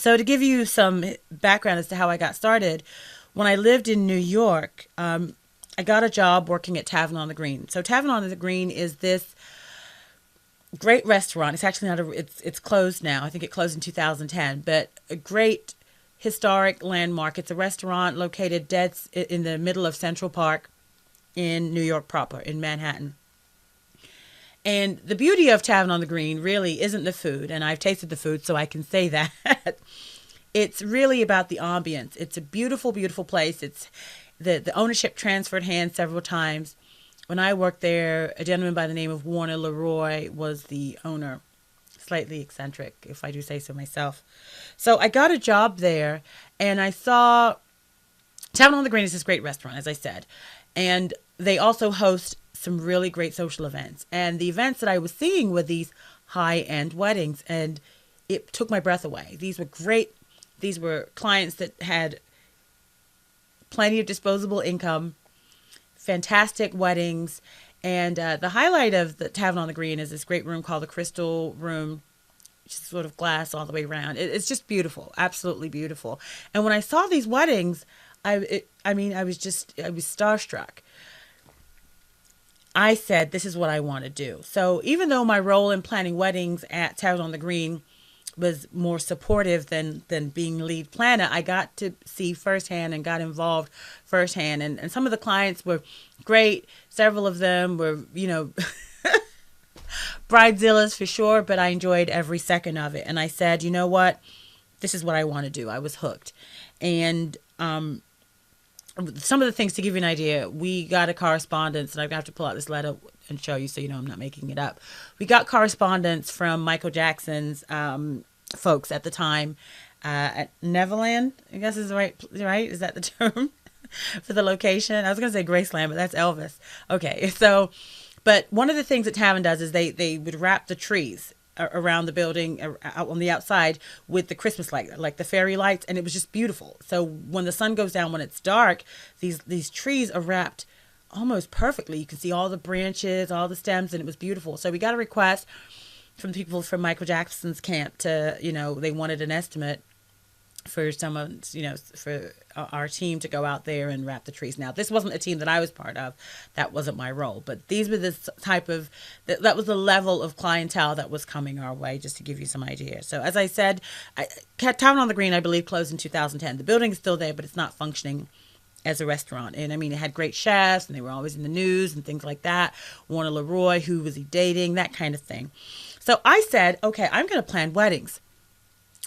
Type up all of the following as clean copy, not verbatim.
So to give you some background as to how I got started, when I lived in New York, I got a job working at Tavern on the Green. So Tavern on the Green is this great restaurant. It's actually not it's closed now. I think it closed in 2010, but a great historic landmark. It's a restaurant located dead in the middle of Central Park in New York proper, in Manhattan. And the beauty of Tavern on the Green really isn't the food, and I've tasted the food, so I can say that. It's really about the ambience. It's a beautiful, beautiful place. It's the ownership transferred hands several times. When I worked there, a gentleman by the name of Warner Leroy was the owner. Slightly eccentric, if I do say so myself. So I got a job there, and I saw Tavern on the Green is this great restaurant, as I said. And they also host some really great social events. And the events that I was seeing were these high-end weddings, and it took my breath away. These were great. These were clients that had plenty of disposable income, fantastic weddings. And the highlight of the Tavern on the Green is this great room called the Crystal Room, which is sort of glass all the way around. It's just beautiful, absolutely beautiful. And when I saw these weddings, I was starstruck. I said, this is what I want to do. So even though my role in planning weddings at Tavern on the Green was more supportive than being lead planner, I got to see firsthand and got involved firsthand. And some of the clients were great. Several of them were, bridezillas for sure, but I enjoyed every second of it. And I said, you know what? This is what I want to do. I was hooked. And some of the things, to give you an idea, we got a correspondence, and I have to pull out this letter and show you so you know I'm not making it up. We got correspondence from Michael Jackson's folks at the time at Neverland, I guess is right? Is that the term for the location? I was going to say Graceland, but that's Elvis. Okay, so, but one of the things that Tavern does is they would wrap the trees around the building out on the outside with the Christmas light, like the fairy lights, and it was just beautiful. So when the sun goes down, when it's dark, these trees are wrapped almost perfectly. You can see all the branches, all the stems, and it was beautiful. So we got a request from people from Michael Jackson's camp to, they wanted an estimate for someone, for our team to go out there and wrap the trees. Now, this wasn't a team that I was part of. That wasn't my role. But these were this type of, that was the level of clientele that was coming our way, just to give you some idea. So as I said, Tavern on the Green, I believe, closed in 2010. The building is still there, but it's not functioning as a restaurant. And I mean, it had great chefs, and they were always in the news and things like that. Warner Leroy, who was he dating, that kind of thing. So I said, okay, I'm going to plan weddings.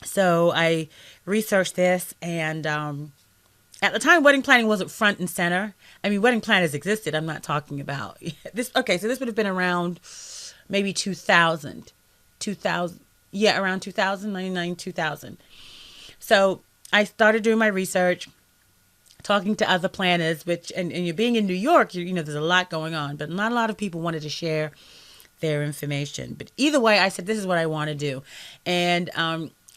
So I researched this, and at the time, wedding planning wasn't front and center. I mean, wedding planners existed. I'm not talking about this. Okay, so this would have been around maybe 2000, around 2000, 99, 2000. So I started doing my research, talking to other planners, and you're being in New York, there's a lot going on, but not a lot of people wanted to share their information. But either way, I said, this is what I want to do. And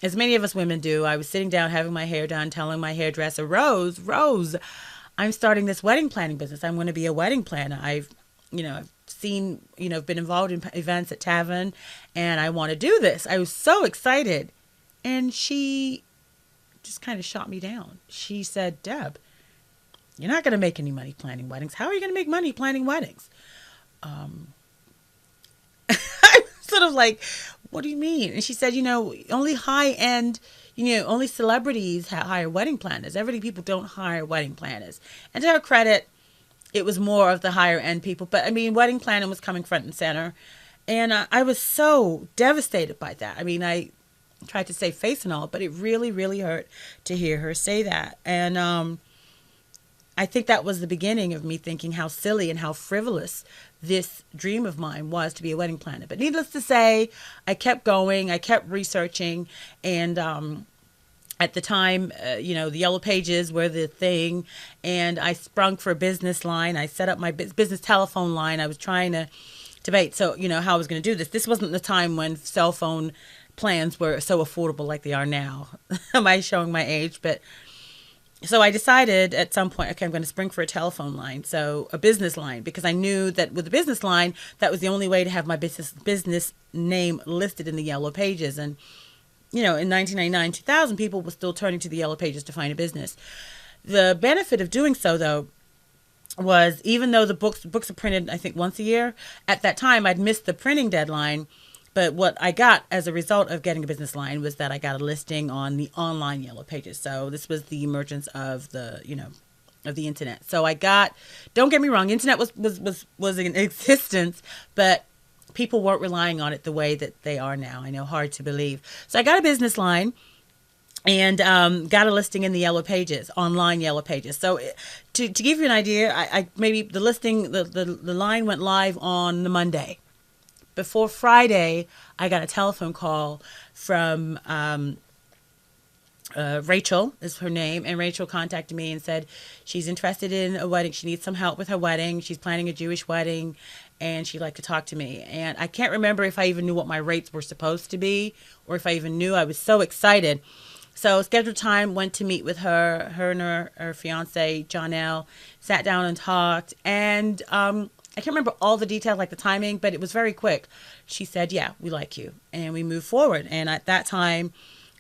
as many of us women do, I was sitting down having my hair done, telling my hairdresser, Rose, I'm starting this wedding planning business. I'm going to be a wedding planner. I've seen, been involved in events at Tavern, and I want to do this. I was so excited. And she just kind of shot me down. She said, Deb, you're not going to make any money planning weddings. How are you going to make money planning weddings? I'm sort of like, what do you mean? And she said, only high-end, only celebrities hire wedding planners. Everyday people don't hire wedding planners. And to her credit, it was more of the higher-end people. But, I mean, wedding planning was coming front and center. And I was so devastated by that. I mean, I tried to save face and all, but it really, really hurt to hear her say that. And I think that was the beginning of me thinking how silly and how frivolous this dream of mine was, to be a wedding planner. But needless to say, I kept going, I kept researching, and at the time, the Yellow Pages were the thing, and I sprung for a business line. I set up my business telephone line. I was trying to debate, how I was going to do this. This wasn't the time when cell phone plans were so affordable like they are now. Am I showing my age? But so I decided at some point, okay, I'm going to spring for a telephone line, so a business line, because I knew that with a business line, that was the only way to have my business name listed in the Yellow Pages. And in 1999, 2000, people were still turning to the Yellow Pages to find a business. The benefit of doing so, though, was even though the books are printed, I think, once a year, at that time I'd missed the printing deadline. But what I got as a result of getting a business line was that I got a listing on the online Yellow Pages. So this was the emergence of of the internet. So I got, don't get me wrong, internet was in existence, but people weren't relying on it the way that they are now. I know, hard to believe. So I got a business line and got a listing in the Yellow Pages, online Yellow Pages. So to give you an idea, I maybe the listing, the line went live on the Monday. Before Friday, I got a telephone call from Rachel is her name, and Rachel contacted me and said she's interested in a wedding. She needs some help with her wedding. She's planning a Jewish wedding, and she'd like to talk to me. And I can't remember if I even knew what my rates were supposed to be, or if I even knew. I was so excited. So scheduled time, went to meet with her. Her and her fiance, John L., sat down and talked. And I can't remember all the details, like the timing, but it was very quick. She said, "Yeah, we like you," and we moved forward. And at that time,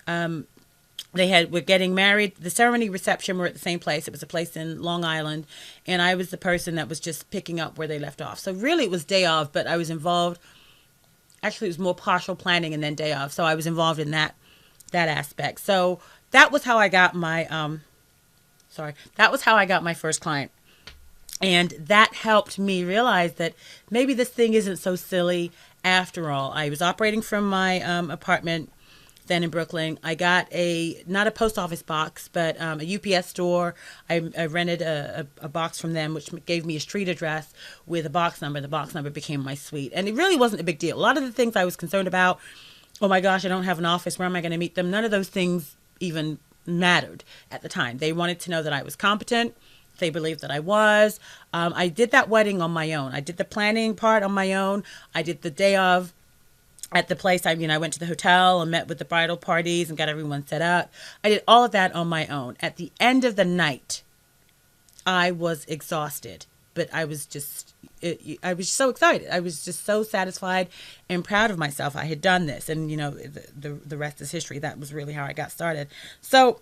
we're getting married. The ceremony, reception were at the same place. It was a place in Long Island, and I was the person that was just picking up where they left off. So really, it was day of, but I was involved. Actually, it was more partial planning and then day of. So I was involved in that aspect. So that was how I got my first client. And that helped me realize that maybe this thing isn't so silly after all. I was operating from my apartment then in Brooklyn. I got not a post office box, but a UPS store. I rented a box from them, which gave me a street address with a box number. The box number became my suite. And it really wasn't a big deal. A lot of the things I was concerned about, oh my gosh, I don't have an office. Where am I going to meet them? None of those things even mattered at the time. They wanted to know that I was competent. They believed that I was. I did that wedding on my own. I did the planning part on my own. I did the day of at the place. I went to the hotel and met with the bridal parties and got everyone set up. I did all of that on my own. At the end of the night, I was exhausted, but I was so excited. I was just so satisfied and proud of myself. I had done this, and the rest is history. That was really how I got started. So